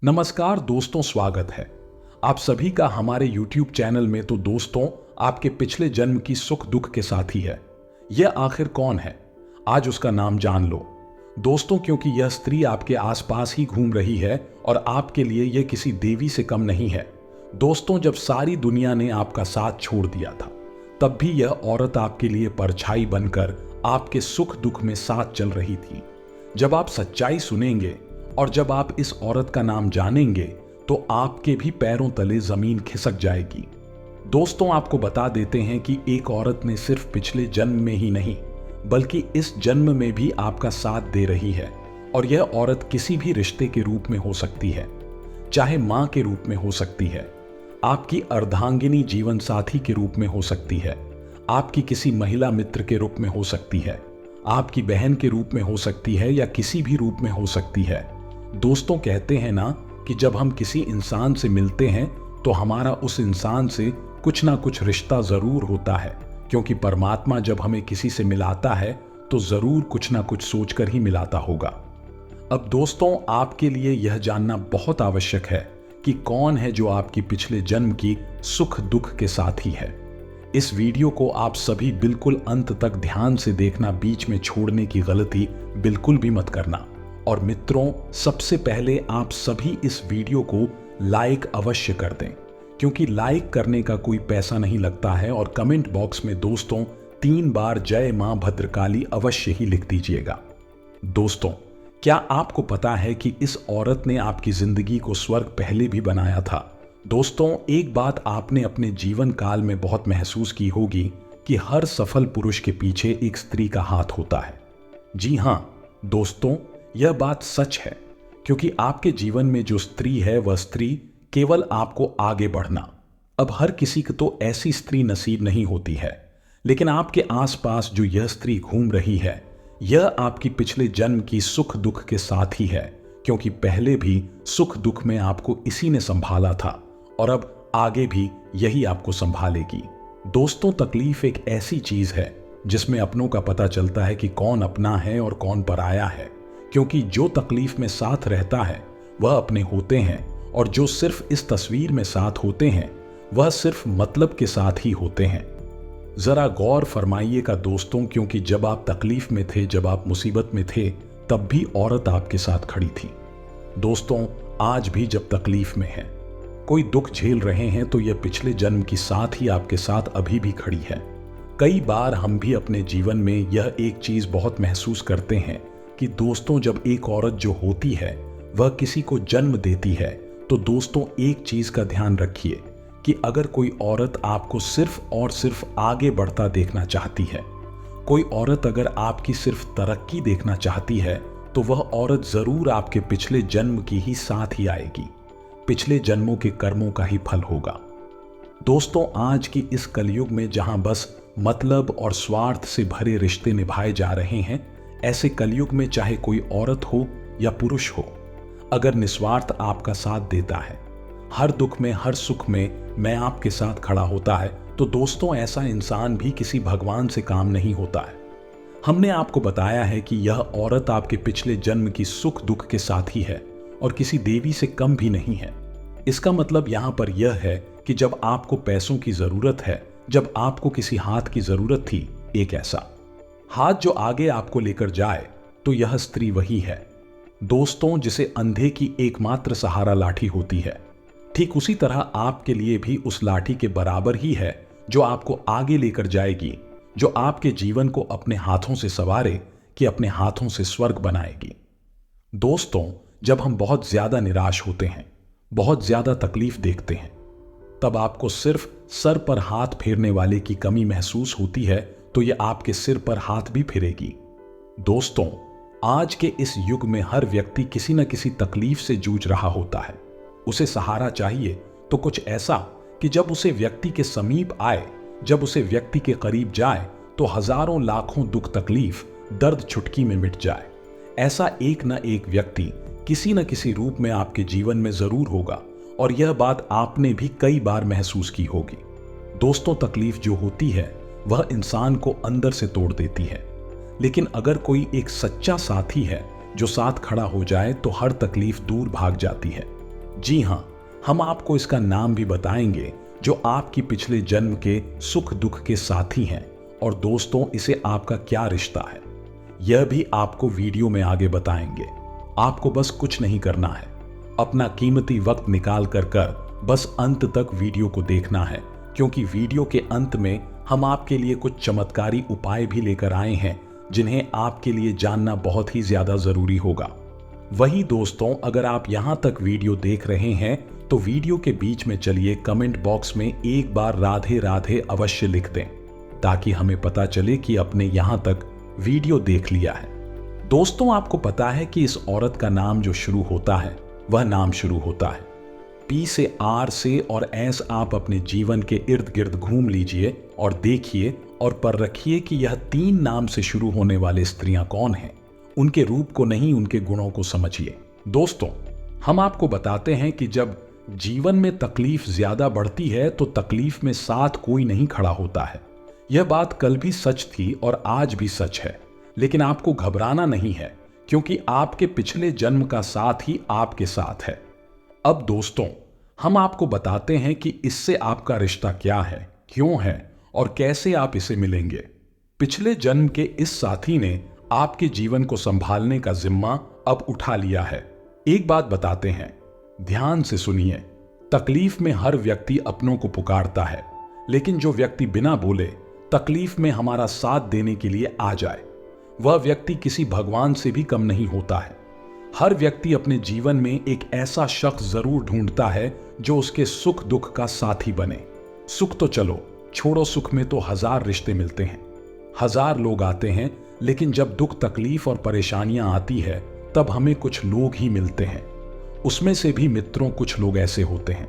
नमस्कार दोस्तों, स्वागत है आप सभी का हमारे YouTube चैनल में। तो दोस्तों, आपके पिछले जन्म की सुख दुख के साथी है। यह आखिर कौन है? आज उसका नाम जान लो दोस्तों, क्योंकि यह स्त्री आपके आसपास ही घूम रही है और आपके लिए यह किसी देवी से कम नहीं है। दोस्तों, जब सारी दुनिया ने आपका साथ छोड़ दिया था, तब भी यह औरत आपके लिए परछाई बनकर आपके सुख दुख में साथ चल रही थी। जब आप सच्चाई सुनेंगे और जब आप इस औरत का नाम जानेंगे, तो आपके भी पैरों तले जमीन खिसक जाएगी। दोस्तों, आपको बता देते हैं कि एक औरत ने सिर्फ पिछले जन्म में ही नहीं, बल्कि इस जन्म में भी आपका साथ दे रही है। और यह औरत किसी भी रिश्ते के रूप में हो सकती है, चाहे मां के रूप में हो सकती है, आपकी अर्धांगिनी जीवन साथी के रूप में हो सकती है, आपकी किसी महिला मित्र के रूप में हो सकती है, आपकी बहन के रूप में हो सकती है, या किसी भी रूप में हो सकती है। दोस्तों, कहते हैं ना कि जब हम किसी इंसान से मिलते हैं तो हमारा उस इंसान से कुछ ना कुछ रिश्ता जरूर होता है, क्योंकि परमात्मा जब हमें किसी से मिलाता है तो जरूर कुछ ना कुछ सोचकर ही मिलाता होगा। अब दोस्तों, आपके लिए यह जानना बहुत आवश्यक है कि कौन है जो आपकी पिछले जन्म की सुख दुख के साथी है। इस वीडियो को आप सभी बिल्कुल अंत तक ध्यान से देखना, बीच में छोड़ने की गलती बिल्कुल भी मत करना। और मित्रों, सबसे पहले आप सभी इस वीडियो को लाइक अवश्य कर दें, क्योंकि लाइक करने का कोई पैसा नहीं लगता है। और कमेंट बॉक्स में दोस्तों 3 बार जय मां भद्रकाली अवश्य ही लिख दीजिएगा। दोस्तों, क्या आपको पता है कि इस औरत ने आपकी जिंदगी को स्वर्ग पहले भी बनाया था? दोस्तों, एक बात आपने अपने जीवन काल में बहुत महसूस की होगी कि हर सफल पुरुष के पीछे एक स्त्री का हाथ होता है। जी हां दोस्तों, यह बात सच है, क्योंकि आपके जीवन में जो स्त्री है वह स्त्री केवल आपको आगे बढ़ना। अब हर किसी को तो ऐसी स्त्री नसीब नहीं होती है, लेकिन आपके आसपास जो यह स्त्री घूम रही है, यह आपकी पिछले जन्म की सुख दुख के साथ ही है, क्योंकि पहले भी सुख दुख में आपको इसी ने संभाला था और अब आगे भी यही आपको संभालेगी। दोस्तों, तकलीफ एक ऐसी चीज है जिसमें अपनों का पता चलता है कि कौन अपना है और कौन पराया है, क्योंकि जो तकलीफ में साथ रहता है वह अपने होते हैं, और जो सिर्फ इस तस्वीर में साथ होते हैं वह सिर्फ मतलब के साथ ही होते हैं। जरा गौर फरमाइएगा दोस्तों, क्योंकि जब आप तकलीफ में थे, जब आप मुसीबत में थे, तब भी औरत आपके साथ खड़ी थी। दोस्तों, आज भी जब तकलीफ में है, कोई दुख झेल रहे हैं, तो यह पिछले जन्म की साथ ही आपके साथ अभी भी खड़ी है। कई बार हम भी अपने जीवन में यह एक चीज बहुत महसूस करते हैं कि दोस्तों, जब एक औरत जो होती है वह किसी को जन्म देती है, तो दोस्तों एक चीज का ध्यान रखिए कि अगर कोई औरत आपको सिर्फ और सिर्फ आगे बढ़ता देखना चाहती है, कोई औरत अगर आपकी सिर्फ तरक्की देखना चाहती है, तो वह औरत जरूर आपके पिछले जन्म की ही साथ ही आएगी। पिछले जन्मों के कर्मों का ही फल होगा। दोस्तों, आज की इस कलयुग में जहां बस मतलब और स्वार्थ से भरे रिश्ते निभाए जा रहे हैं, ऐसे कलयुग में चाहे कोई औरत हो या पुरुष हो, अगर निस्वार्थ आपका साथ देता है, हर दुख में हर सुख में मैं आपके साथ खड़ा होता है, तो दोस्तों ऐसा इंसान भी किसी भगवान से काम नहीं होता है। हमने आपको बताया है कि यह औरत आपके पिछले जन्म की सुख दुख के साथी है और किसी देवी से कम भी नहीं है। इसका मतलब यहां पर यह है कि जब आपको पैसों की जरूरत है, जब आपको किसी हाथ की जरूरत थी, एक ऐसा हाथ जो आगे आपको लेकर जाए, तो यह स्त्री वही है दोस्तों, जिसे अंधे की एकमात्र सहारा लाठी होती है। ठीक उसी तरह आपके लिए भी उस लाठी के बराबर ही है जो आपको आगे लेकर जाएगी, जो आपके जीवन को अपने हाथों से संवारे कि अपने हाथों से स्वर्ग बनाएगी। दोस्तों, जब हम बहुत ज्यादा निराश होते हैं, बहुत ज्यादा तकलीफ देखते हैं, तब आपको सिर्फ सर पर हाथ फेरने वाले की कमी महसूस होती है, तो यह आपके सिर पर हाथ भी फिरेगी। दोस्तों, आज के इस युग में हर व्यक्ति किसी न किसी तकलीफ से जूझ रहा होता है। उसे सहारा चाहिए तो कुछ ऐसा कि जब उसे व्यक्ति के समीप आए, जब उसे व्यक्ति के करीब जाए, तो हजारों लाखों दुख तकलीफ दर्द चुटकी में मिट जाए। ऐसा एक न एक व्यक्ति किसी न किसी रूप में आपके जीवन में जरूर होगा, और यह बात आपने भी कई बार महसूस की होगी। दोस्तों, तकलीफ जो होती है वह इंसान को अंदर से तोड़ देती है, लेकिन अगर कोई एक सच्चा साथी है जो साथ खड़ा हो जाए, तो हर तकलीफ दूर भाग जाती है। जी हाँ, हम आपको इसका नाम भी बताएंगे जो आपकी पिछले जन्म के सुख दुख के साथी हैं। और दोस्तों, इसे आपका क्या रिश्ता है यह भी आपको वीडियो में आगे बताएंगे। आपको बस कुछ नहीं करना है, अपना कीमती वक्त निकाल कर बस अंत तक वीडियो को देखना है, क्योंकि वीडियो के अंत में हम आपके लिए कुछ चमत्कारी उपाय भी लेकर आए हैं जिन्हें आपके लिए जानना बहुत ही ज्यादा जरूरी होगा। वही दोस्तों, अगर आप यहां तक वीडियो देख रहे हैं तो वीडियो के बीच में चलिए कमेंट बॉक्स में एक बार राधे राधे अवश्य लिख दें, ताकि हमें पता चले कि आपने यहां तक वीडियो देख लिया है। दोस्तों, आपको पता है कि इस औरत का नाम जो शुरू होता है वह नाम शुरू होता है पी से, आर से और एस। आप अपने जीवन के इर्द गिर्द घूम लीजिए और देखिए और परखिए कि यह 3 नाम से शुरू होने वाले स्त्रियां कौन हैं। उनके रूप को नहीं, उनके गुणों को समझिए। दोस्तों, हम आपको बताते हैं कि जब जीवन में तकलीफ ज्यादा बढ़ती है तो तकलीफ में साथ कोई नहीं खड़ा होता है। यह बात कल भी सच थी और आज भी सच है, लेकिन आपको घबराना नहीं है, क्योंकि आपके पिछले जन्म का साथ ही आपके साथ है। अब दोस्तों, हम आपको बताते हैं कि इससे आपका रिश्ता क्या है, क्यों है और कैसे आप इसे मिलेंगे। पिछले जन्म के इस साथी ने आपके जीवन को संभालने का जिम्मा अब उठा लिया है। एक बात बताते हैं, ध्यान से सुनिए। तकलीफ में हर व्यक्ति अपनों को पुकारता है, लेकिन जो व्यक्ति बिना बोले तकलीफ में हमारा साथ देने के लिए आ जाए, वह व्यक्ति किसी भगवान से भी कम नहीं होता है। हर व्यक्ति अपने जीवन में एक ऐसा शख्स जरूर ढूंढता है जो उसके सुख दुख का साथी बने। सुख तो चलो छोड़ो, सुख में तो 1000 रिश्ते मिलते हैं, 1000 लोग आते हैं, लेकिन जब दुख तकलीफ और परेशानियां आती है तब हमें कुछ लोग ही मिलते हैं। उसमें से भी मित्रों, कुछ लोग ऐसे होते हैं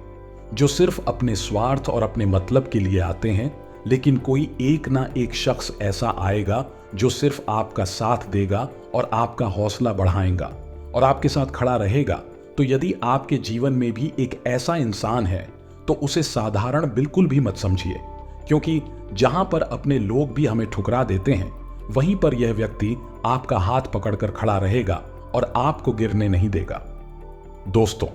जो सिर्फ अपने स्वार्थ और अपने मतलब के लिए आते हैं, लेकिन कोई एक ना एक शख्स ऐसा आएगा जो सिर्फ आपका साथ देगा और आपका हौसला बढ़ाएगा और आपके साथ खड़ा रहेगा। तो यदि आपके जीवन में भी एक ऐसा इंसान है तो उसे साधारण बिल्कुल भी मत समझिए, क्योंकि जहां पर अपने लोग भी हमें ठुकरा देते हैं, वहीं पर यह व्यक्ति आपका हाथ पकड़कर खड़ा रहेगा और आपको गिरने नहीं देगा। दोस्तों,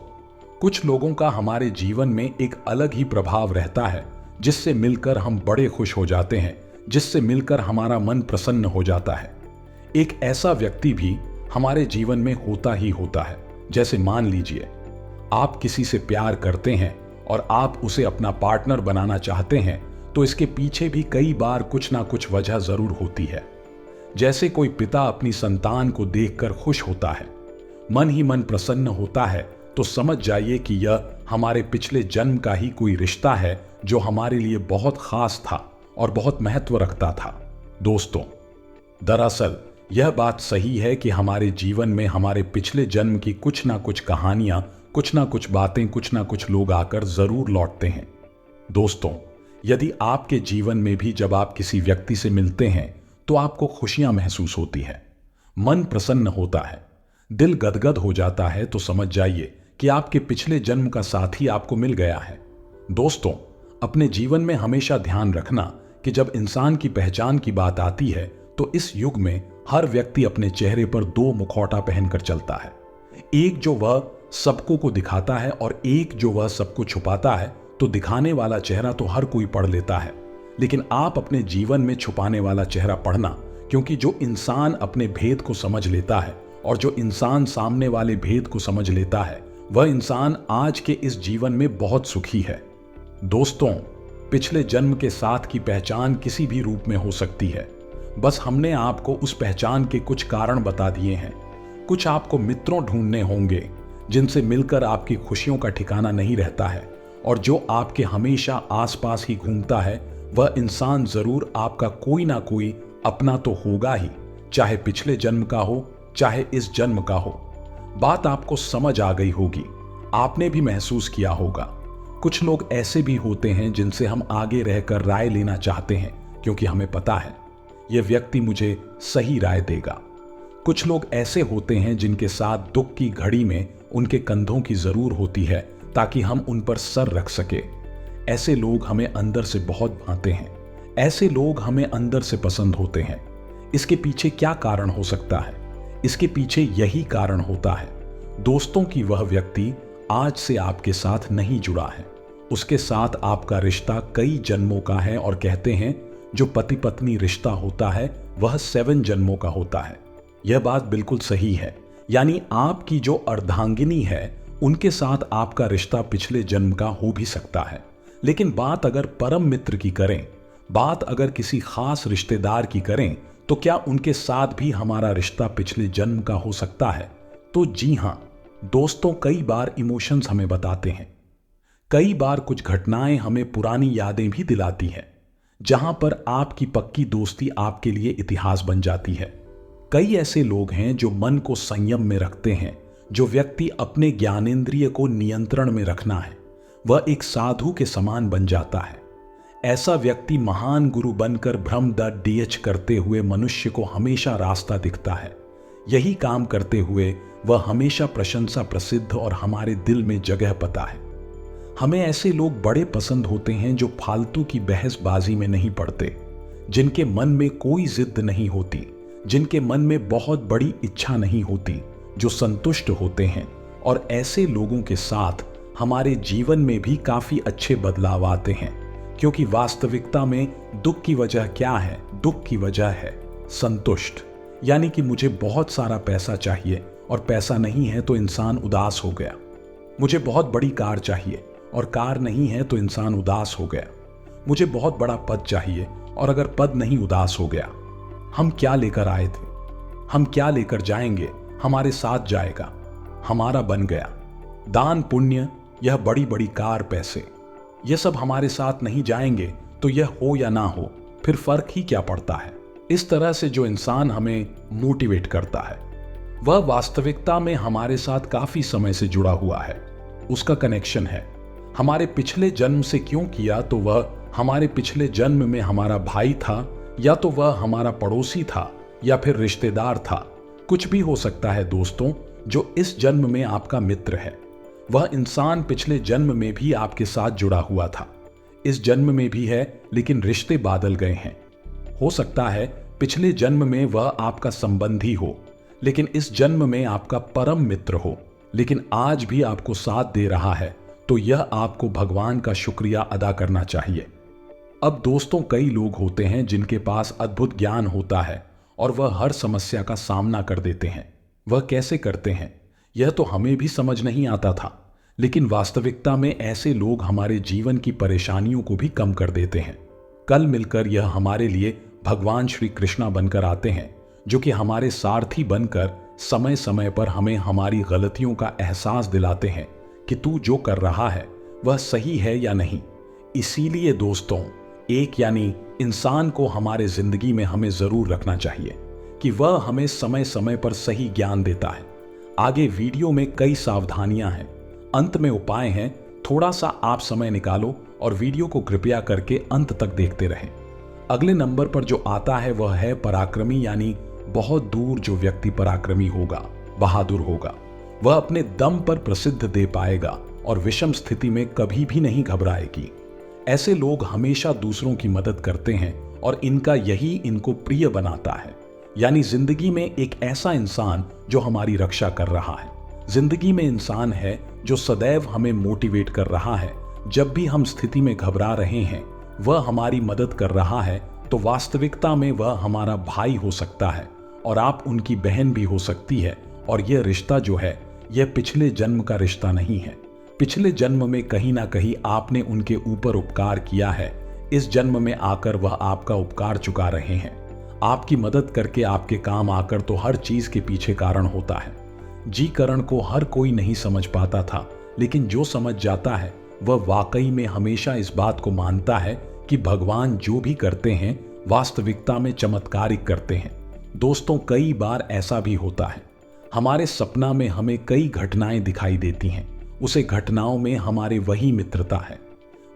कुछ लोगों का हमारे जीवन में एक अलग ही प्रभाव रहता है, जिससे मिलकर हम बड़े खुश हो जाते हैं, जिससे मिलकर हमारा मन प्रसन्न हो जाता है। एक ऐसा व्यक्ति भी हमारे जीवन में होता ही होता है। जैसे मान लीजिए आप किसी से प्यार करते हैं और आप उसे अपना पार्टनर बनाना चाहते हैं, तो इसके पीछे भी कई बार कुछ ना कुछ वजह जरूर होती है। जैसे कोई पिता अपनी संतान को देखकर खुश होता है, मन ही मन प्रसन्न होता है, तो समझ जाइए कि यह हमारे पिछले जन्म का ही कोई रिश्ता है जो हमारे लिए बहुत खास था और बहुत महत्व रखता था। दोस्तों, दरअसल यह बात सही है कि हमारे जीवन में हमारे पिछले जन्म की कुछ ना कुछ कहानियां, कुछ ना कुछ बातें, कुछ ना कुछ लोग आकर जरूर लौटते हैं। दोस्तों, यदि आपके जीवन में भी जब आप किसी व्यक्ति से मिलते हैं तो आपको खुशियां महसूस होती है, मन प्रसन्न होता है, दिल गदगद हो जाता है, तो समझ जाइए कि आपके पिछले जन्म का साथी आपको मिल गया है। दोस्तों, अपने जीवन में हमेशा ध्यान रखना कि जब इंसान की पहचान की बात आती है तो इस युग में हर व्यक्ति अपने चेहरे पर 2 मुखौटा पहनकर चलता है। एक जो वह सबको को दिखाता है और एक जो वह सबको छुपाता है। तो दिखाने वाला चेहरा तो हर कोई पढ़ लेता है, लेकिन आप अपने जीवन में छुपाने वाला चेहरा पढ़ना, क्योंकि जो इंसान अपने भेद को समझ लेता है और जो इंसान सामने वाले भेद को समझ लेता है, वह इंसान आज के इस जीवन में बहुत सुखी है। दोस्तों, पिछले जन्म के साथ की पहचान किसी भी रूप में हो सकती है। बस हमने आपको उस पहचान के कुछ कारण बता दिए हैं। कुछ आपको मित्रों ढूंढने होंगे जिनसे मिलकर आपकी खुशियों का ठिकाना नहीं रहता है, और जो आपके हमेशा आसपास ही घूमता है वह इंसान जरूर आपका कोई ना कोई अपना तो होगा ही, चाहे पिछले जन्म का हो चाहे इस जन्म का हो। बात आपको समझ आ गई होगी, आपने भी महसूस किया होगा। कुछ लोग ऐसे भी होते हैं जिनसे हम आगे रहकर राय लेना चाहते हैं, क्योंकि हमें पता है यह व्यक्ति मुझे सही राय देगा। कुछ लोग ऐसे होते हैं जिनके साथ दुख की घड़ी में उनके कंधों की जरूर होती है, ताकि हम उन पर सर रख सके। ऐसे लोग हमें अंदर से बहुत भाते हैं, ऐसे लोग हमें अंदर से पसंद होते हैं। इसके पीछे क्या कारण हो सकता है? इसके पीछे यही कारण होता है, दोस्तों की वह व्यक्ति आज से आपके साथ नहीं जुड़ा है। उसके साथ आपका रिश्ता कई जन्मों का है और कहते हैं जो पति पत्नी रिश्ता होता है वह 7 जन्मों का होता है। यह बात बिल्कुल सही है। यानी आपकी जो अर्धांगिनी है उनके साथ आपका रिश्ता पिछले जन्म का हो भी सकता है। लेकिन बात अगर परम मित्र की करें, बात अगर किसी खास रिश्तेदार की करें, तो क्या उनके साथ भी हमारा रिश्ता पिछले जन्म का हो सकता है? तो जी हां दोस्तों, कई बार इमोशंस हमें बताते हैं, कई बार कुछ घटनाएं हमें पुरानी यादें भी दिलाती हैं, जहां पर आपकी पक्की दोस्ती आपके लिए इतिहास बन जाती है। कई ऐसे लोग हैं जो मन को संयम में रखते हैं। जो व्यक्ति अपने ज्ञानेंद्रिय को नियंत्रण में रखना है वह एक साधु के समान बन जाता है। ऐसा व्यक्ति महान गुरु बनकर भ्रम द डीएच करते हुए मनुष्य को हमेशा रास्ता दिखता है। यही काम करते हुए वह हमेशा प्रशंसा प्रसिद्ध और हमारे दिल में जगह पाता है। हमें ऐसे लोग बड़े पसंद होते हैं जो फालतू की बहसबाजी में नहीं पड़ते, जिनके मन में कोई जिद नहीं होती, जिनके मन में बहुत बड़ी इच्छा नहीं होती, जो संतुष्ट होते हैं। और ऐसे लोगों के साथ हमारे जीवन में भी काफी अच्छे बदलाव आते हैं, क्योंकि वास्तविकता में दुख की वजह क्या है? दुख की वजह है संतुष्ट। यानी कि मुझे बहुत सारा पैसा चाहिए और पैसा नहीं है तो इंसान उदास हो गया। मुझे बहुत बड़ी कार चाहिए और कार नहीं है तो इंसान उदास हो गया। मुझे बहुत बड़ा पद चाहिए और अगर पद नहीं, उदास हो गया। हम क्या लेकर आए थे, हम क्या लेकर जाएंगे, हमारे साथ जाएगा, हमारा बन गया। दान पुण्य, यह बड़ी बड़ी कार, पैसे, यह सब हमारे साथ नहीं जाएंगे तो यह हो या ना हो, फिर फर्क ही क्या पड़ता है। इस तरह से जो इंसान हमें मोटिवेट करता है वह वास्तविकता में हमारे साथ काफी समय से जुड़ा हुआ है। उसका कनेक्शन है हमारे पिछले जन्म से। क्यों किया? तो वह हमारे पिछले जन्म में हमारा भाई था, या तो वह हमारा पड़ोसी था, या फिर रिश्तेदार था। कुछ भी हो सकता है दोस्तों। जो इस जन्म में आपका मित्र है वह इंसान पिछले जन्म में भी आपके साथ जुड़ा हुआ था, इस जन्म में भी है, लेकिन रिश्ते बादल गए हैं। हो सकता है पिछले जन्म में वह आपका संबंधी हो, लेकिन इस जन्म में आपका परम मित्र हो, लेकिन आज भी आपको साथ दे रहा है। तो यह आपको भगवान का शुक्रिया अदा करना चाहिए। अब दोस्तों, कई लोग होते हैं जिनके पास अद्भुत ज्ञान होता है और वह हर समस्या का सामना कर देते हैं। वह कैसे करते हैं यह तो हमें भी समझ नहीं आता था, लेकिन वास्तविकता में ऐसे लोग हमारे जीवन की परेशानियों को भी कम कर देते हैं। कल मिलकर यह हमारे लिए भगवान श्री कृष्णा बनकर आते हैं, जो कि हमारे सारथी बनकर समय समय पर हमें हमारी गलतियों का एहसास दिलाते हैं कि तू जो कर रहा है वह सही है या नहीं। इसीलिए दोस्तों, एक यानी इंसान को हमारे जिंदगी में हमें जरूर रखना चाहिए कि वह हमें समय समय पर सही ज्ञान देता है। आगे वीडियो में कई सावधानियां हैं, अंत में उपाय हैं। थोड़ा सा आप समय निकालो और वीडियो को कृपया करके अंत तक देखते रहें। अगले नंबर पर जो आता है वह है पराक्रमी, यानी बहुत दूर जो व्यक्ति पराक्रमी होगा, बहादुर होगा, वह अपने दम पर प्रसिद्ध दे पाएगा और विषम स्थिति में कभी भी नहीं घबराएगी। ऐसे लोग हमेशा दूसरों की मदद करते हैं और इनका यही इनको प्रिय बनाता है। यानी जिंदगी में एक ऐसा इंसान जो हमारी रक्षा कर रहा है, जिंदगी में इंसान है जो सदैव हमें मोटिवेट कर रहा है। जब भी हम स्थिति में घबरा रहे हैं वह हमारी मदद कर रहा है, तो वास्तविकता में वह हमारा भाई हो सकता है और आप उनकी बहन भी हो सकती है। और यह रिश्ता जो है यह पिछले जन्म का रिश्ता नहीं है। पिछले जन्म में कहीं ना कहीं आपने उनके ऊपर उपकार किया है, इस जन्म में आकर वह आपका उपकार चुका रहे हैं। आपकी मदद करके आपके काम आकर तो हर चीज के पीछे कारण होता है। जी करण को हर कोई नहीं समझ पाता था, लेकिन जो समझ जाता है वह वाकई में हमेशा इस बात को मानता है कि भगवान जो भी करते हैं वास्तविकता में चमत्कारिक करते हैं। दोस्तों, कई बार ऐसा भी होता है, हमारे सपना में हमें कई घटनाएं दिखाई देती हैं। उसे घटनाओं में हमारे वही मित्रता है,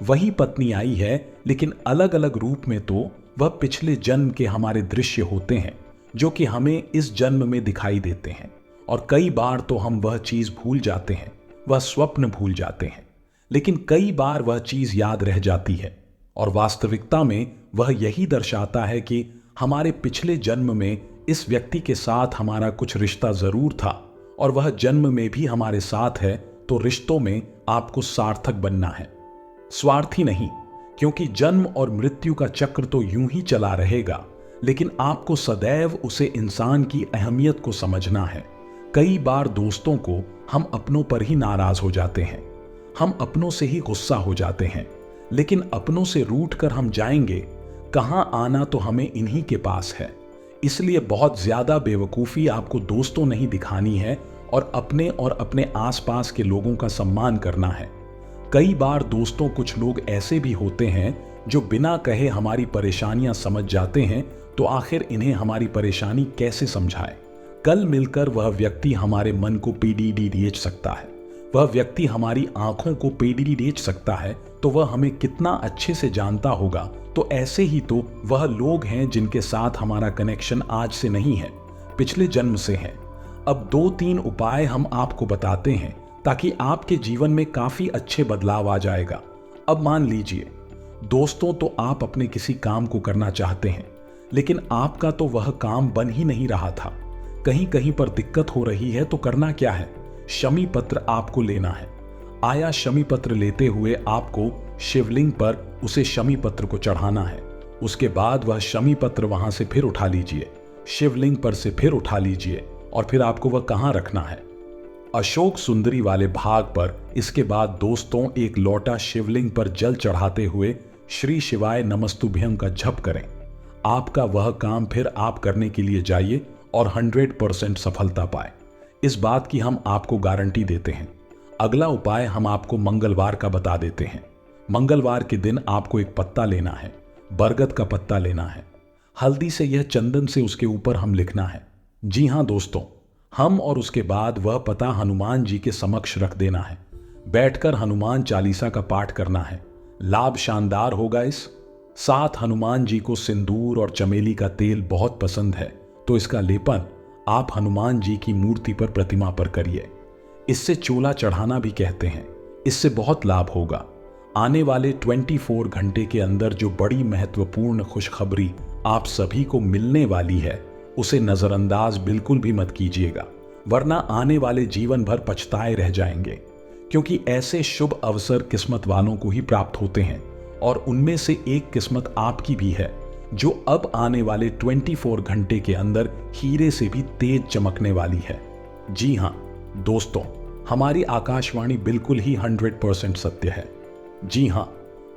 वही पत्नी आई है, लेकिन अलग अलग रूप में। तो वह पिछले जन्म के हमारे दृश्य होते हैं जो कि हमें इस जन्म में दिखाई देते हैं। और कई बार तो हम वह चीज भूल जाते हैं, वह स्वप्न भूल जाते हैं, लेकिन कई बार वह चीज याद रह जाती है। और वास्तविकता में वह यही दर्शाता है कि हमारे पिछले जन्म में इस व्यक्ति के साथ हमारा कुछ रिश्ता जरूर था और वह जन्म में भी हमारे साथ है। तो रिश्तों में आपको सार्थक बनना है, स्वार्थी नहीं, क्योंकि जन्म और मृत्यु का चक्र तो यूं ही चला रहेगा, लेकिन आपको सदैव उसे इंसान की अहमियत को समझना है। कई बार दोस्तों को हम अपनों पर ही नाराज हो जाते हैं, हम अपनों से ही गुस्सा हो जाते हैं, लेकिन अपनों से रूठ कर हम जाएंगे कहां, आना तो हमें इन्हीं के पास है। इसलिए बहुत ज्यादा बेवकूफी आपको दोस्तों नहीं दिखानी है और अपने आसपास के लोगों का सम्मान करना है। कई बार दोस्तों कुछ लोग ऐसे भी होते हैं जो बिना कहे हमारी परेशानियां समझ जाते हैं, तो आखिर इन्हें हमारी परेशानी कैसे समझाएं। कल मिलकर वह व्यक्ति हमारे मन को पीडीडी बेच सकता है, वह व्यक्ति हमारी आंखों को पीडीडी बेच सकता है, तो वह हमें कितना अच्छे से जानता होगा। तो ऐसे ही तो वह लोग हैं जिनके साथ हमारा कनेक्शन आज से नहीं है, पिछले जन्म से है। अब 2-3 उपाय हम आपको बताते हैं ताकि आपके जीवन में काफी अच्छे बदलाव आ जाएगा। अब मान लीजिए दोस्तों, तो आप अपने किसी काम को करना चाहते हैं, लेकिन आपका तो वह काम बन ही नहीं रहा था, कहीं कहीं पर दिक्कत हो रही है। तो करना क्या है, शमी पत्र आपको लेना है। आया शमी पत्र लेते हुए आपको शिवलिंग पर उसे शमी पत्र को चढ़ाना है। उसके बाद वह शमी पत्र वहां से फिर उठा लीजिए, शिवलिंग पर से फिर उठा लीजिए, और फिर आपको वह कहां रखना है, अशोक सुंदरी वाले भाग पर। इसके बाद दोस्तों एक लोटा शिवलिंग पर जल चढ़ाते हुए श्री शिवाय नमस्तुभ्यम का जप करें। आपका वह काम फिर आप करने के लिए जाइए और 100% सफलता पाए, इस बात की हम आपको गारंटी देते हैं। अगला उपाय हम आपको मंगलवार का बता देते हैं। मंगलवार के दिन आपको एक पत्ता लेना है, बरगद का पत्ता लेना है, हल्दी से यह चंदन से उसके ऊपर हम लिखना है। जी हां दोस्तों, हम और उसके बाद वह पता हनुमान जी के समक्ष रख देना है। बैठकर हनुमान चालीसा का पाठ करना है। लाभ शानदार होगा। इस साथ हनुमान जी को सिंदूर और चमेली का तेल बहुत पसंद है, तो इसका लेपन आप हनुमान जी की मूर्ति पर, प्रतिमा पर करिए। इससे चोला चढ़ाना भी कहते हैं। इससे बहुत लाभ होगा। आने वाले 24 घंटे के अंदर जो बड़ी महत्वपूर्ण खुशखबरी आप सभी को मिलने वाली है, उसे नजरअंदाज बिल्कुल भी मत कीजिएगा, वरना आने वाले जीवन भर पछताए रह जाएंगे। क्योंकि ऐसे शुभ अवसर किस्मत वालों को ही प्राप्त होते हैं, और उनमें से एक किस्मत आपकी भी है, जो अब आने वाले 24 घंटे के अंदर हीरे से भी तेज चमकने वाली है। जी हां दोस्तों, हमारी आकाशवाणी बिल्कुल ही 100% सत्य है। जी हां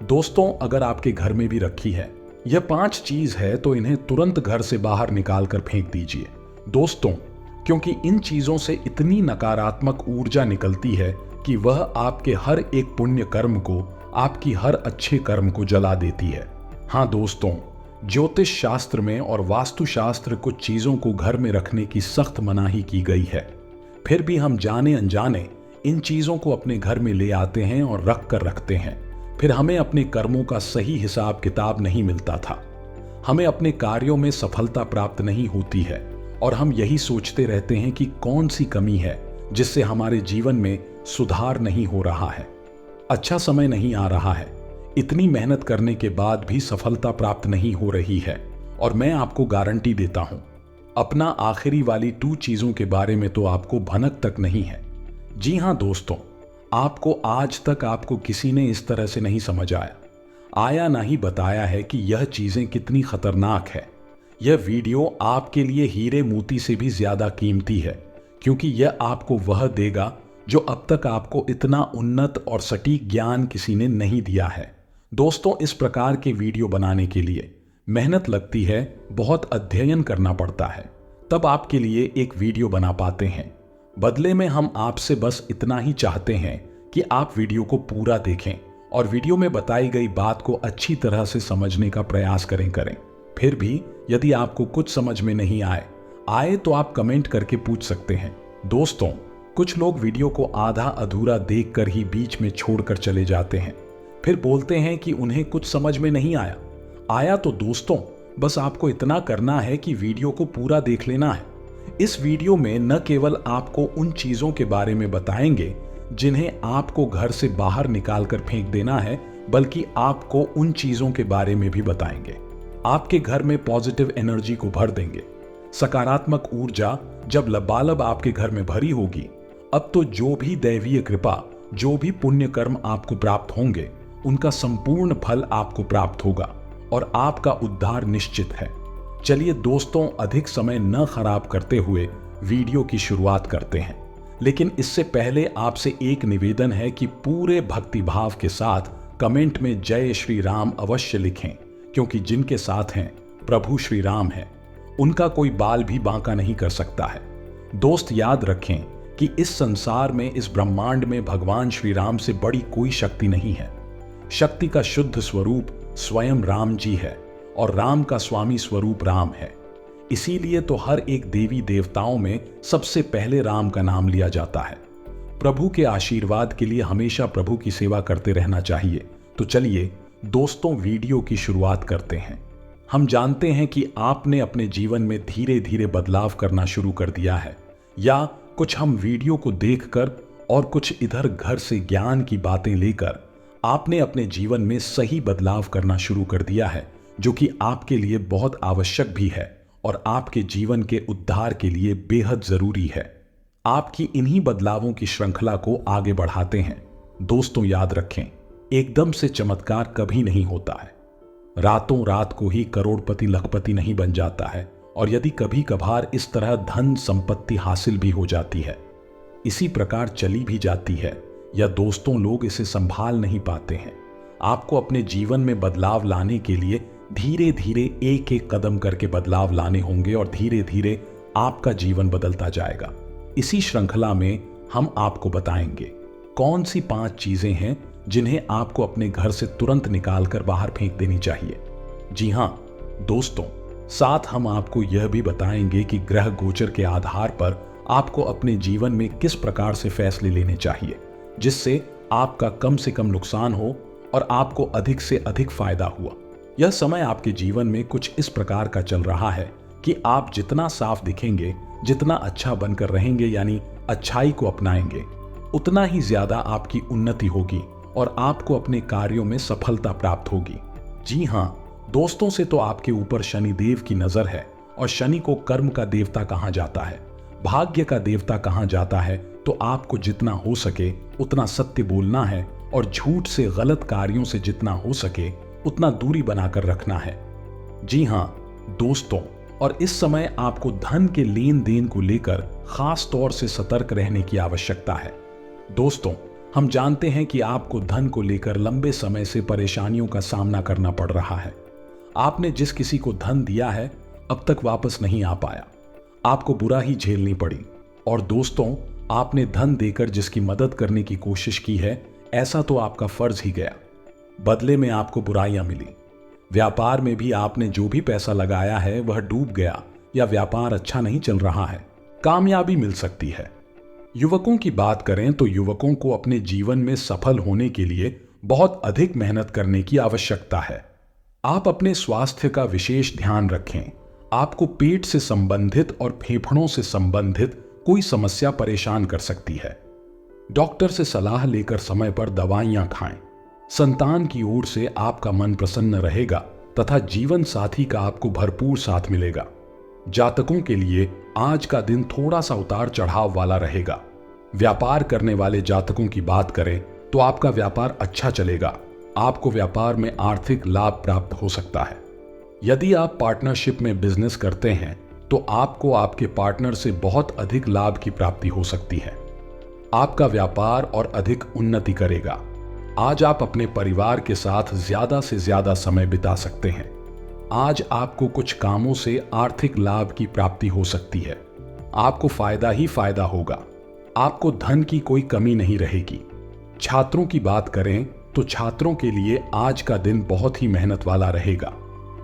दोस्तों, अगर आपके घर में भी रखी है यह 5 चीज है, तो इन्हें तुरंत घर से बाहर निकाल कर फेंक दीजिए दोस्तों, क्योंकि इन चीजों से इतनी नकारात्मक ऊर्जा निकलती है कि वह आपके हर एक पुण्य कर्म को, आपकी हर अच्छे कर्म को जला देती है। हाँ दोस्तों, ज्योतिष शास्त्र में और वास्तु शास्त्र कुछ चीजों को घर में रखने की सख्त मनाही की गई है, फिर भी हम जाने अनजाने इन चीजों को अपने घर में ले आते हैं और रख कर रखते हैं। फिर हमें अपने कर्मों का सही हिसाब किताब नहीं मिलता था, हमें अपने कार्यों में सफलता प्राप्त नहीं होती है, और हम यही सोचते रहते हैं कि कौन सी कमी है जिससे हमारे जीवन में सुधार नहीं हो रहा है, अच्छा समय नहीं आ रहा है, इतनी मेहनत करने के बाद भी सफलता प्राप्त नहीं हो रही है। और मैं आपको गारंटी देता हूं, अपना आखिरी वाली 2 चीजों के बारे में तो आपको भनक तक नहीं है। जी हां दोस्तों, आपको आज तक आपको किसी ने इस तरह से नहीं समझ आया ना ही बताया है कि यह चीजें कितनी खतरनाक है। यह वीडियो आपके लिए हीरे मोती से भी ज्यादा कीमती है, क्योंकि यह आपको वह देगा जो अब तक आपको इतना उन्नत और सटीक ज्ञान किसी ने नहीं दिया है। दोस्तों, इस प्रकार के वीडियो बनाने के लिए मेहनत लगती है, बहुत अध्ययन करना पड़ता है, तब आपके लिए एक वीडियो बना पाते हैं। बदले में हम आपसे बस इतना ही चाहते हैं कि आप वीडियो को पूरा देखें और वीडियो में बताई गई बात को अच्छी तरह से समझने का प्रयास करें। फिर भी यदि आपको कुछ समझ में नहीं आए तो आप कमेंट करके पूछ सकते हैं। दोस्तों, कुछ लोग वीडियो को आधा अधूरा देखकर ही बीच में छोड़कर चले जाते हैं, फिर बोलते हैं कि उन्हें कुछ समझ में नहीं आया तो दोस्तों, बस आपको इतना करना है कि वीडियो को पूरा देख लेना है। इस वीडियो में न केवल आपको उन चीजों के बारे में बताएंगे जिन्हें आपको घर से बाहर निकाल कर फेंक देना है, बल्कि आपको उन चीजों के बारे में भी बताएंगे। आपके घर में पॉजिटिव एनर्जी को भर देंगे। सकारात्मक ऊर्जा जब लबालब आपके घर में भरी होगी अब तो जो भी दैवीय कृपा, जो भी पुण्य कर्म आपको प्राप्त होंगे, उनका संपूर्ण फल आपको प्राप्त होगा और आपका उद्धार निश्चित है। चलिए दोस्तों, अधिक समय न खराब करते हुए वीडियो की शुरुआत करते हैं। लेकिन इससे पहले आपसे एक निवेदन है कि पूरे भक्तिभाव के साथ कमेंट में जय श्री राम अवश्य लिखें, क्योंकि जिनके साथ हैं प्रभु श्री राम है, उनका कोई बाल भी बांका नहीं कर सकता है। दोस्त याद रखें कि इस संसार में, इस ब्रह्मांड में भगवान श्री राम से बड़ी कोई शक्ति नहीं है। शक्ति का शुद्ध स्वरूप स्वयं राम जी है और राम का स्वामी स्वरूप राम है। इसीलिए तो हर एक देवी देवताओं में सबसे पहले राम का नाम लिया जाता है। प्रभु के आशीर्वाद के लिए हमेशा प्रभु की सेवा करते रहना चाहिए। तो चलिए दोस्तों, वीडियो की शुरुआत करते हैं। हम जानते हैं कि आपने अपने जीवन में धीरे धीरे बदलाव करना शुरू कर दिया है, या कुछ हम वीडियो को देखकर और कुछ इधर घर से ज्ञान की बातें लेकर आपने अपने जीवन में सही बदलाव करना शुरू कर दिया है, जो कि आपके लिए बहुत आवश्यक भी है और आपके जीवन के उद्धार के लिए बेहद जरूरी है। आपकी इन्हीं बदलावों की श्रृंखला को आगे बढ़ाते हैं। दोस्तों याद रखें, एकदम से चमत्कार कभी नहीं होता है। रातों रात को ही करोड़पति लखपति नहीं बन जाता है, और यदि कभी कभार इस तरह धन संपत्ति हासिल भी हो जाती है, इसी प्रकार चली भी जाती है, या दोस्तों लोग इसे संभाल नहीं पाते हैं। आपको अपने जीवन में बदलाव लाने के लिए धीरे धीरे एक एक कदम करके बदलाव लाने होंगे और धीरे धीरे आपका जीवन बदलता जाएगा। इसी श्रृंखला में हम आपको बताएंगे कौन सी 5 चीजें हैं जिन्हें आपको अपने घर से तुरंत निकालकर बाहर फेंक देनी चाहिए। जी हां दोस्तों, साथ हम आपको यह भी बताएंगे कि ग्रह गोचर के आधार पर आपको अपने जीवन में किस प्रकार से फैसले लेने चाहिए, जिससे आपका कम से कम नुकसान हो और आपको अधिक से अधिक फायदा हुआ। यह समय आपके जीवन में कुछ इस प्रकार का चल रहा है कि आप जितना साफ दिखेंगे, जितना अच्छा बनकर रहेंगे, यानी अच्छाई को अपनाएंगे, उतना ही ज्यादा आपकी उन्नति होगी और आपको अपने कार्यों में सफलता प्राप्त होगी। जी हां दोस्तों, से तो आपके ऊपर शनिदेव की नजर है, और शनि को कर्म का देवता कहा जाता है, भाग्य का देवता कहा जाता है। तो आपको जितना हो सके उतना सत्य बोलना है और झूठ से, गलत कार्यों से जितना हो सके उतना दूरी बनाकर रखना है। जी हां दोस्तों, और इस समय आपको धन के लेन देन को लेकर खास तौर से सतर्क रहने की आवश्यकता है। दोस्तों, हम जानते हैं कि आपको धन को लेकर लंबे समय से परेशानियों का सामना करना पड़ रहा है। आपने जिस किसी को धन दिया है, अब तक वापस नहीं आ पाया, आपको बुरा ही झेलनी पड़ी। और दोस्तों, आपने धन देकर जिसकी मदद करने की कोशिश की है, ऐसा तो आपका फर्ज ही गया, बदले में आपको बुराइयां मिली। व्यापार में भी आपने जो भी पैसा लगाया है वह डूब गया, या व्यापार अच्छा नहीं चल रहा है, कामयाबी मिल सकती है। युवकों की बात करें तो युवकों को अपने जीवन में सफल होने के लिए बहुत अधिक मेहनत करने की आवश्यकता है। आप अपने स्वास्थ्य का विशेष ध्यान रखें। आपको पेट से संबंधित और फेफड़ों से संबंधित कोई समस्या परेशान कर सकती है। डॉक्टर से सलाह लेकर समय पर दवाइयां खाएं। संतान की ओर से आपका मन प्रसन्न रहेगा तथा जीवन साथी का आपको भरपूर साथ मिलेगा। जातकों के लिए आज का दिन थोड़ा सा उतार चढ़ाव वाला रहेगा। व्यापार करने वाले जातकों की बात करें तो आपका व्यापार अच्छा चलेगा। आपको व्यापार में आर्थिक लाभ प्राप्त हो सकता है। यदि आप पार्टनरशिप में बिजनेस करते हैं तो आपको आपके पार्टनर से बहुत अधिक लाभ की प्राप्ति हो सकती है। आपका व्यापार और अधिक उन्नति करेगा। आज आप अपने परिवार के साथ ज्यादा से ज्यादा समय बिता सकते हैं। आज आपको कुछ कामों से आर्थिक लाभ की प्राप्ति हो सकती है। आपको फायदा ही फायदा होगा। आपको धन की कोई कमी नहीं रहेगी। छात्रों की बात करें तो छात्रों के लिए आज का दिन बहुत ही मेहनत वाला रहेगा।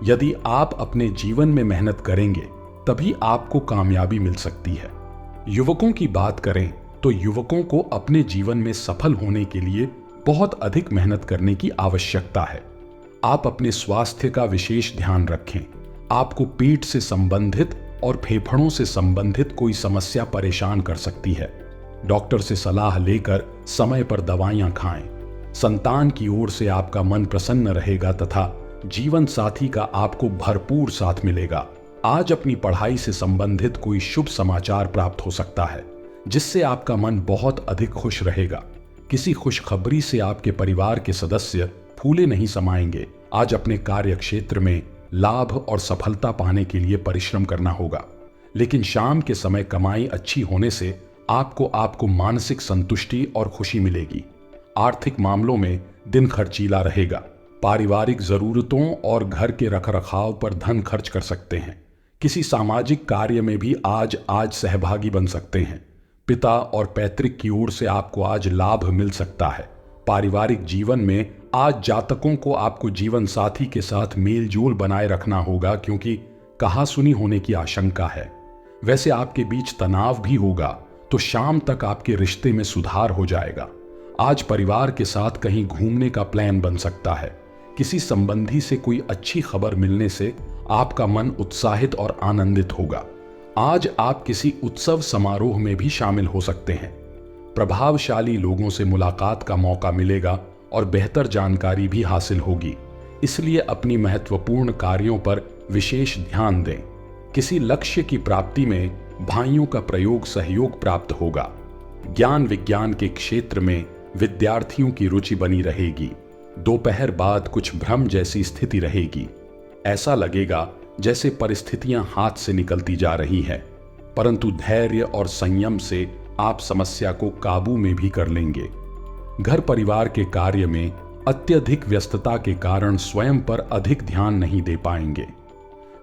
यदि आप अपने जीवन में मेहनत करेंगे तभी आपको कामयाबी मिल सकती है। युवकों की बात करें तो युवकों को अपने जीवन में सफल होने के लिए बहुत अधिक मेहनत करने की आवश्यकता है। आप अपने स्वास्थ्य का विशेष ध्यान रखें। आपको पेट से संबंधित और फेफड़ों से संबंधित कोई समस्या परेशान कर सकती है। डॉक्टर से सलाह लेकर समय पर दवाइयां खाएं। संतान की ओर से आपका मन प्रसन्न रहेगा तथा जीवन साथी का आपको भरपूर साथ मिलेगा। आज अपनी पढ़ाई से संबंधित कोई शुभ समाचार प्राप्त हो सकता है। जिससे आपका मन बहुत अधिक खुश रहेगा। किसी खुशखबरी से आपके परिवार के सदस्य फूले नहीं समाएंगे। आज अपने कार्य क्षेत्र में लाभ और सफलता पाने के लिए परिश्रम करना होगा, लेकिन शाम के समय कमाई अच्छी होने से आपको मानसिक संतुष्टि और खुशी मिलेगी। आर्थिक मामलों में दिन खर्चीला रहेगा। पारिवारिक जरूरतों और घर के रखरखाव पर धन खर्च कर सकते हैं। किसी सामाजिक कार्य में भी आज सहभागी बन सकते हैं। पिता और पैतृक की ओर से आपको आज लाभ मिल सकता है। पारिवारिक जीवन में आज जातकों को आपको जीवन साथी के साथ मेलजोल बनाए रखना होगा, क्योंकि कहासुनी होने की आशंका है। वैसे आपके बीच तनाव भी होगा, तो शाम तक आपके रिश्ते में सुधार हो जाएगा। आज परिवार के साथ कहीं घूमने का प्लान बन सकता है। किसी संबंधी से कोई अच्छी खबर मिलने से आपका मन उत्साहित और आनंदित होगा। आज आप किसी उत्सव समारोह में भी शामिल हो सकते हैं। प्रभावशाली लोगों से मुलाकात का मौका मिलेगा और बेहतर जानकारी भी हासिल होगी, इसलिए अपनी महत्वपूर्ण कार्यों पर विशेष ध्यान दें। किसी लक्ष्य की प्राप्ति में भाइयों का प्रयोग सहयोग प्राप्त होगा। ज्ञान विज्ञान के क्षेत्र में विद्यार्थियों की रुचि बनी रहेगी। दोपहर बाद कुछ भ्रम जैसी स्थिति रहेगी। ऐसा लगेगा जैसे परिस्थितियां हाथ से निकलती जा रही हैं, परंतु धैर्य और संयम से आप समस्या को काबू में भी कर लेंगे। घर परिवार के कार्य में अत्यधिक व्यस्तता के कारण स्वयं पर अधिक ध्यान नहीं दे पाएंगे।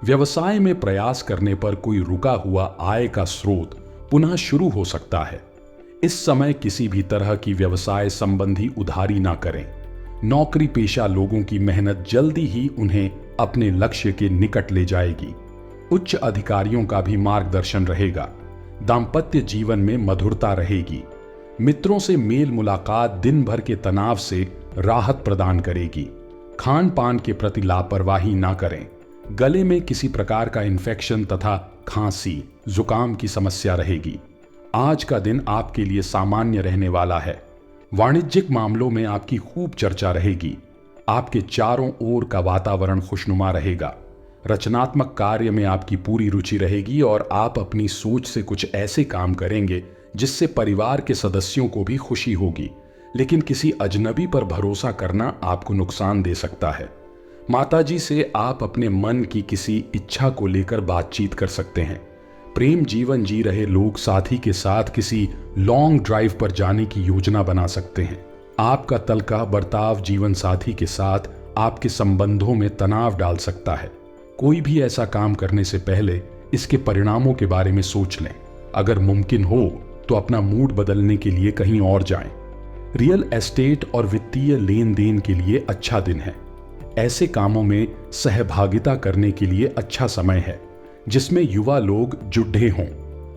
व्यवसाय में प्रयास करने पर कोई रुका हुआ आय का स्रोत पुनः शुरू हो सकता है। इस समय किसी भी तरह की व्यवसाय संबंधी उधारी ना करें। नौकरी पेशा लोगों की मेहनत जल्दी ही उन्हें अपने लक्ष्य के निकट ले जाएगी। उच्च अधिकारियों का भी मार्गदर्शन रहेगा। दाम्पत्य जीवन में मधुरता रहेगी। मित्रों से मेल मुलाकात दिन भर के तनाव से राहत प्रदान करेगी। खान पान के प्रति लापरवाही ना करें। गले में किसी प्रकार का इन्फेक्शन तथा खांसी जुकाम की समस्या रहेगी। आज का दिन आपके लिए सामान्य रहने वाला है। वाणिज्यिक मामलों में आपकी खूब चर्चा रहेगी। आपके चारों ओर का वातावरण खुशनुमा रहेगा। रचनात्मक कार्य में आपकी पूरी रुचि रहेगी और आप अपनी सोच से कुछ ऐसे काम करेंगे जिससे परिवार के सदस्यों को भी खुशी होगी, लेकिन किसी अजनबी पर भरोसा करना आपको नुकसान दे सकता है। माताजी से आप अपने मन की किसी इच्छा को लेकर बातचीत कर सकते हैं। प्रेम जीवन जी रहे लोग साथी के साथ किसी लॉन्ग ड्राइव पर जाने की योजना बना सकते हैं। आपका तल्खा बर्ताव जीवन साथी के साथ आपके संबंधों में तनाव डाल सकता है। कोई भी ऐसा काम करने से पहले इसके परिणामों के बारे में सोच लें। अगर मुमकिन हो तो अपना मूड बदलने के लिए कहीं और जाएं। रियल एस्टेट और वित्तीय लेन देन के लिए अच्छा दिन है। ऐसे कामों में सहभागिता करने के लिए अच्छा समय है जिसमें युवा लोग जुड़े हों।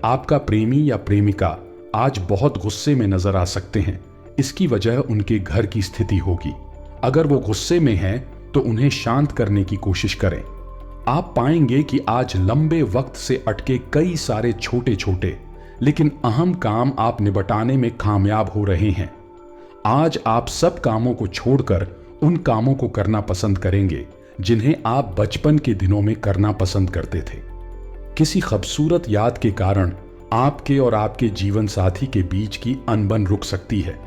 आपका प्रेमी या प्रेमिका आज बहुत गुस्से में नजर आ सकते हैं। इसकी वजह उनके घर की स्थिति होगी। अगर वो गुस्से में हैं तो उन्हें शांत करने की कोशिश करें। आप पाएंगे कि आज लंबे वक्त से अटके कई सारे छोटे छोटे लेकिन अहम काम आप निपटाने में कामयाब हो रहे हैं। आज आप सब कामों को छोड़कर उन कामों को करना पसंद करेंगे जिन्हें आप बचपन के दिनों में करना पसंद करते थे। किसी खूबसूरत याद के कारण आपके और आपके जीवन साथी के बीच की अनबन रुक सकती है,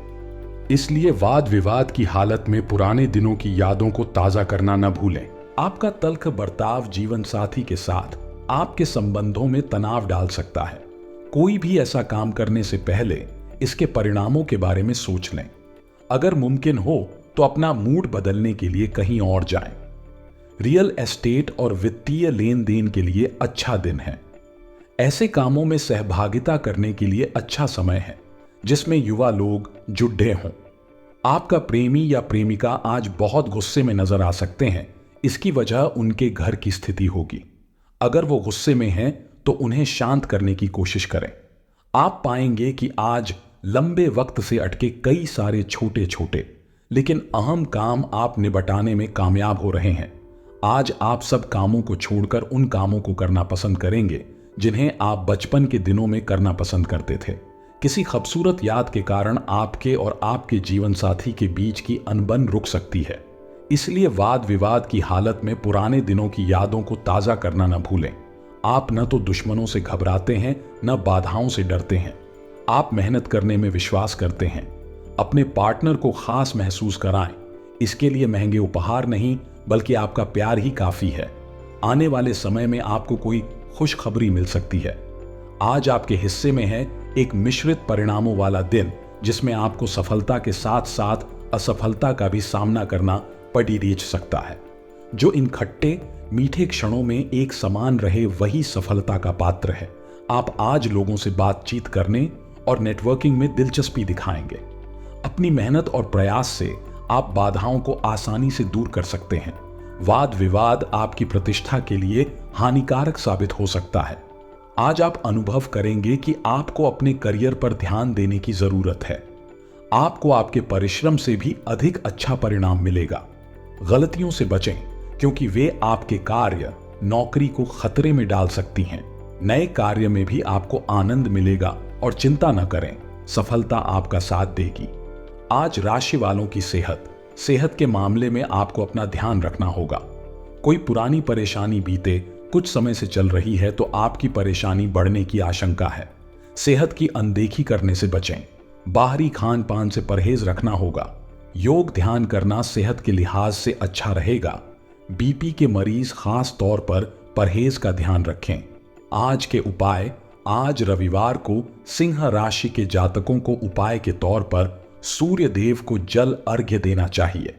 इसलिए वाद विवाद की हालत में पुराने दिनों की यादों को ताजा करना न भूलें। आपका तल्ख बर्ताव जीवन साथी के साथ आपके संबंधों में तनाव डाल सकता है। कोई भी ऐसा काम करने से पहले इसके परिणामों के बारे में सोच लें। अगर मुमकिन हो तो अपना मूड बदलने के लिए कहीं और जाएं। रियल एस्टेट और वित्तीय लेन देन के लिए अच्छा दिन है। ऐसे कामों में सहभागिता करने के लिए अच्छा समय है जिसमें युवा लोग जुड़े हों। आपका प्रेमी या प्रेमिका आज बहुत गुस्से में नजर आ सकते हैं। इसकी वजह उनके घर की स्थिति होगी। अगर वो गुस्से में हैं तो उन्हें शांत करने की कोशिश करें। आप पाएंगे कि आज लंबे वक्त से अटके कई सारे छोटे छोटे लेकिन अहम काम आप निपटाने में कामयाब हो रहे हैं। आज आप सब कामों को छोड़कर उन कामों को करना पसंद करेंगे जिन्हें आप बचपन के दिनों में करना पसंद करते थे। किसी खूबसूरत याद के कारण आपके और आपके जीवन साथी के बीच की अनबन रुक सकती है, इसलिए वाद विवाद की हालत में पुराने दिनों की यादों को ताजा करना न भूलें। आप न तो दुश्मनों से घबराते हैं न बाधाओं से डरते हैं। आप मेहनत करने में विश्वास करते हैं, अपने पार्टनर को खास महसूस कराएं। इसके लिए महंगे उपहार नहीं, बल्कि आपका प्यार ही काफी है। आने वाले समय में आपको कोई खुशखबरी मिल सकती है। आज आपके हिस्से में है एक मिश्रित परिणामों वाला दिन, जिसमें आपको सफलता के साथ साथ असफलता का भी सामना करना पड़ी रीच सकता है। जो इन खट्टे मीठे क्षणों में एक समान रहे, वही सफलता का पात्र है। आप आज लोगों से बातचीत करने और नेटवर्किंग में दिलचस्पी दिखाएंगे। अपनी मेहनत और प्रयास से आप बाधाओं को आसानी से दूर कर सकते हैं। वाद विवाद आपकी प्रतिष्ठा के लिए हानिकारक साबित हो सकता है। आज आप अनुभव करेंगे कि आपको अपने करियर पर ध्यान देने की जरूरत है। आपको आपके परिश्रम से भी अधिक अच्छा परिणाम मिलेगा। गलतियों से बचें, क्योंकि वे आपके कार्य, नौकरी को खतरे में डाल सकती हैं। नए कार्य में भी आपको आनंद मिलेगा और चिंता न करें, सफलता आपका साथ देगी। आज राशि वालों की सेहत के मामले में आपको अपना ध्यान रखना होगा। कोई पुरानी परेशानी बीते कुछ समय से चल रही है तो आपकी परेशानी बढ़ने की आशंका है। सेहत की अनदेखी करने से बचें। बाहरी खान पान से परहेज रखना होगा। योग ध्यान करना सेहत के लिहाज से अच्छा रहेगा। बीपी के मरीज खास तौर पर परहेज का ध्यान रखें। आज के उपाय, आज रविवार को सिंह राशि के जातकों को उपाय के तौर पर सूर्य देव को जल अर्घ्य देना चाहिए।